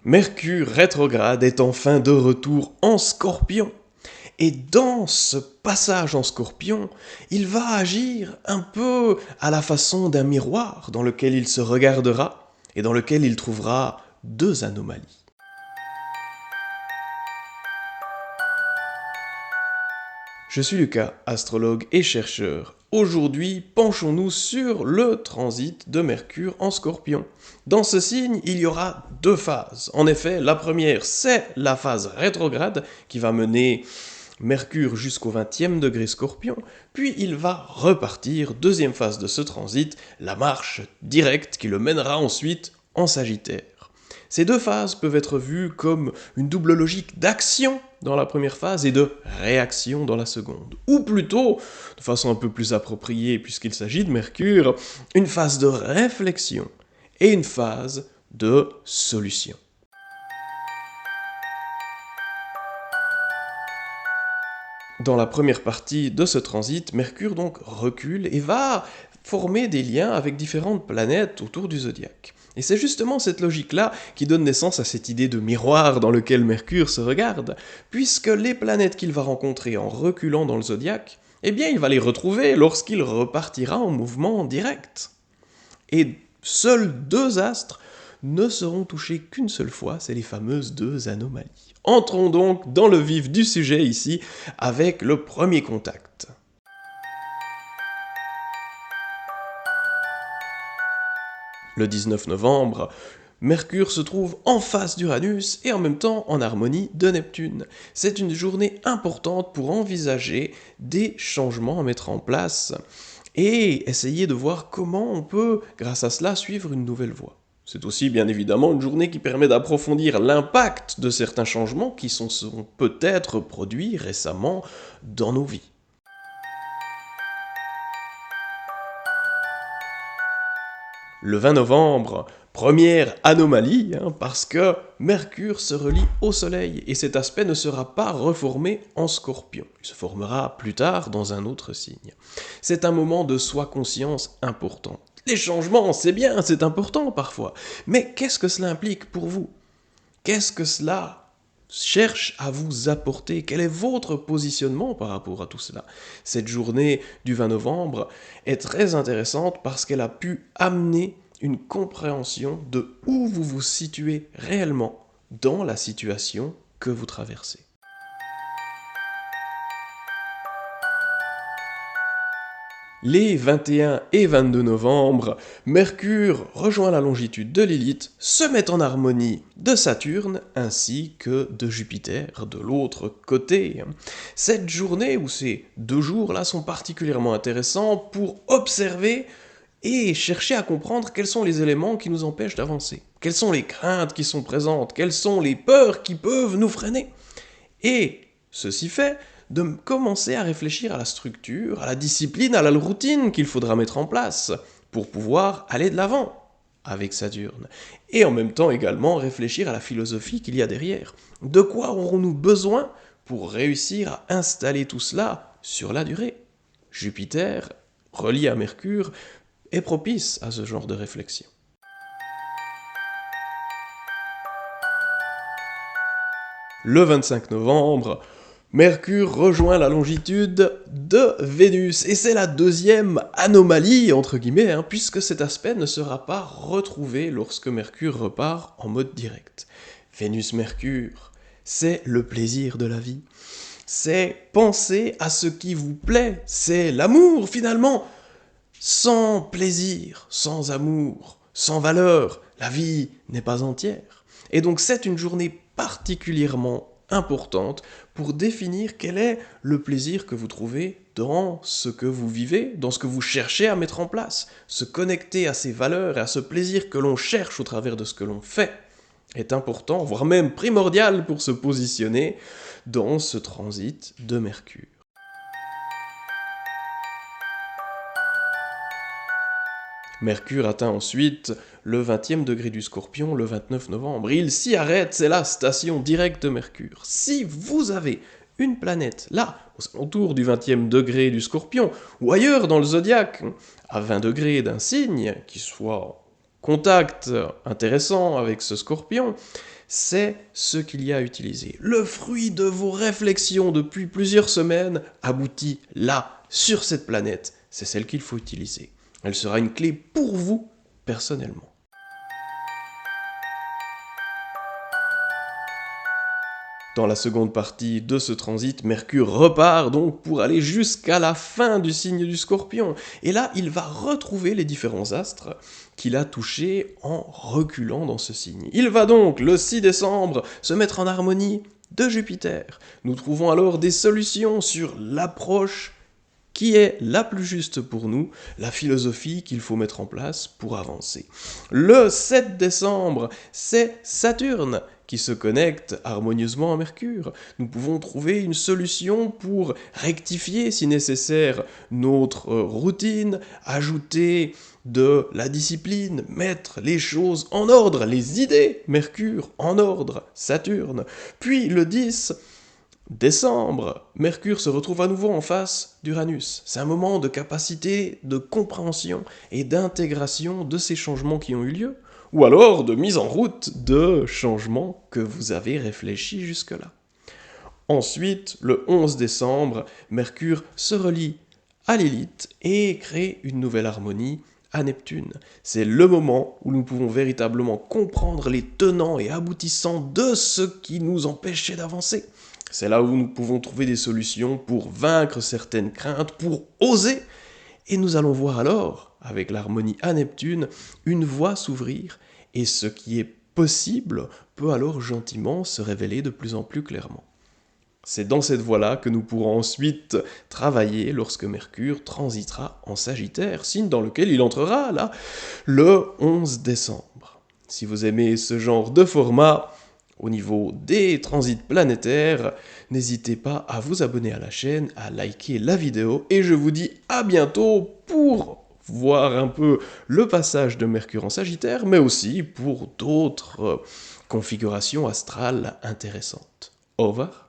Mercure rétrograde est enfin de retour en Scorpion. Et dans ce passage en Scorpion, il va agir un peu à la façon d'un miroir dans lequel il se regardera et dans lequel il trouvera deux anomalies. Je suis Lucas, astrologue et chercheur. Aujourd'hui, penchons-nous sur le transit de Mercure en Scorpion. Dans ce signe, il y aura deux phases. En effet, la première, c'est la phase rétrograde qui va mener Mercure jusqu'au 20e degré Scorpion, puis il va repartir, deuxième phase de ce transit, la marche directe qui le mènera ensuite en Sagittaire. Ces deux phases peuvent être vues comme une double logique d'action dans la première phase et de réaction dans la seconde. Ou plutôt, de façon un peu plus appropriée puisqu'il s'agit de Mercure, une phase de réflexion et une phase de solution. Dans la première partie de ce transit, Mercure donc recule et va former des liens avec différentes planètes autour du zodiaque. Et c'est justement cette logique-là qui donne naissance à cette idée de miroir dans lequel Mercure se regarde, puisque les planètes qu'il va rencontrer en reculant dans le zodiaque, eh bien il va les retrouver lorsqu'il repartira en mouvement direct. Et seuls deux astres ne seront touchés qu'une seule fois, c'est les fameuses deux anomalies. Entrons donc dans le vif du sujet ici, avec le premier contact. Le 19 novembre, Mercure se trouve en face d'Uranus et en même temps en harmonie de Neptune. C'est une journée importante pour envisager des changements à mettre en place et essayer de voir comment on peut, grâce à cela, suivre une nouvelle voie. C'est aussi bien évidemment une journée qui permet d'approfondir l'impact de certains changements qui sont peut-être produits récemment dans nos vies. Le 20 novembre, première anomalie, parce que Mercure se relie au Soleil et cet aspect ne sera pas reformé en Scorpion. Il se formera plus tard dans un autre signe. C'est un moment de soi-conscience important. Les changements, c'est bien, c'est important parfois, mais qu'est-ce que cela implique pour vous? Qu'est-ce que cela cherche à vous apporter? Quel est votre positionnement par rapport à tout cela? Cette journée du 20 novembre est très intéressante parce qu'elle a pu amener une compréhension de où vous vous situez réellement dans la situation que vous traversez. Les 21 et 22 novembre, Mercure rejoint la longitude de Lilith, se met en harmonie de Saturne ainsi que de Jupiter de l'autre côté. Cette journée ou ces deux jours-là sont particulièrement intéressants pour observer et chercher à comprendre quels sont les éléments qui nous empêchent d'avancer, quelles sont les craintes qui sont présentes, quelles sont les peurs qui peuvent nous freiner. Et ceci fait de commencer à réfléchir à la structure, à la discipline, à la routine qu'il faudra mettre en place pour pouvoir aller de l'avant avec Saturne. Et en même temps également réfléchir à la philosophie qu'il y a derrière. De quoi aurons-nous besoin pour réussir à installer tout cela sur la durée? Jupiter, relié à Mercure, est propice à ce genre de réflexion. Le 25 novembre, Mercure rejoint la longitude de Vénus, et c'est la deuxième anomalie, entre guillemets, puisque cet aspect ne sera pas retrouvé lorsque Mercure repart en mode direct. Vénus-Mercure, c'est le plaisir de la vie. C'est penser à ce qui vous plaît, c'est l'amour finalement. Sans plaisir, sans amour, sans valeur, la vie n'est pas entière. Et donc c'est une journée particulièrement importante pour définir quel est le plaisir que vous trouvez dans ce que vous vivez, dans ce que vous cherchez à mettre en place. Se connecter à ces valeurs et à ce plaisir que l'on cherche au travers de ce que l'on fait est important, voire même primordial pour se positionner dans ce transit de Mercure. Mercure atteint ensuite le 20e degré du Scorpion le 29 novembre. Il s'y arrête, c'est la station directe de Mercure. Si vous avez une planète là, autour du 20e degré du Scorpion, ou ailleurs dans le zodiaque, à 20 degrés d'un signe, qui soit contact intéressant avec ce Scorpion, c'est ce qu'il y a à utiliser. Le fruit de vos réflexions depuis plusieurs semaines aboutit là, sur cette planète. C'est celle qu'il faut utiliser. Elle sera une clé pour vous, personnellement. Dans la seconde partie de ce transit, Mercure repart donc pour aller jusqu'à la fin du signe du Scorpion. Et là, il va retrouver les différents astres qu'il a touchés en reculant dans ce signe. Il va donc, le 6 décembre, se mettre en harmonie de Jupiter. Nous trouvons alors des solutions sur l'approche qui est la plus juste pour nous, la philosophie qu'il faut mettre en place pour avancer. Le 7 décembre, c'est Saturne qui se connecte harmonieusement à Mercure. Nous pouvons trouver une solution pour rectifier, si nécessaire, notre routine, ajouter de la discipline, mettre les choses en ordre, les idées, Mercure en ordre, Saturne. Puis le 10 décembre, Mercure se retrouve à nouveau en face d'Uranus. C'est un moment de capacité, de compréhension et d'intégration de ces changements qui ont eu lieu, ou alors de mise en route de changements que vous avez réfléchis jusque-là. Ensuite, le 11 décembre, Mercure se relie à Lilith et crée une nouvelle harmonie à Neptune. C'est le moment où nous pouvons véritablement comprendre les tenants et aboutissants de ce qui nous empêchait d'avancer. C'est là où nous pouvons trouver des solutions pour vaincre certaines craintes, pour oser. Et nous allons voir alors, avec l'harmonie à Neptune, une voie s'ouvrir, et ce qui est possible peut alors gentiment se révéler de plus en plus clairement. C'est dans cette voie-là que nous pourrons ensuite travailler lorsque Mercure transitera en Sagittaire, signe dans lequel il entrera, là, le 11 décembre. Si vous aimez ce genre de format, au niveau des transits planétaires, n'hésitez pas à vous abonner à la chaîne, à liker la vidéo, et je vous dis à bientôt pour voir un peu le passage de Mercure en Sagittaire, mais aussi pour d'autres configurations astrales intéressantes. Au revoir.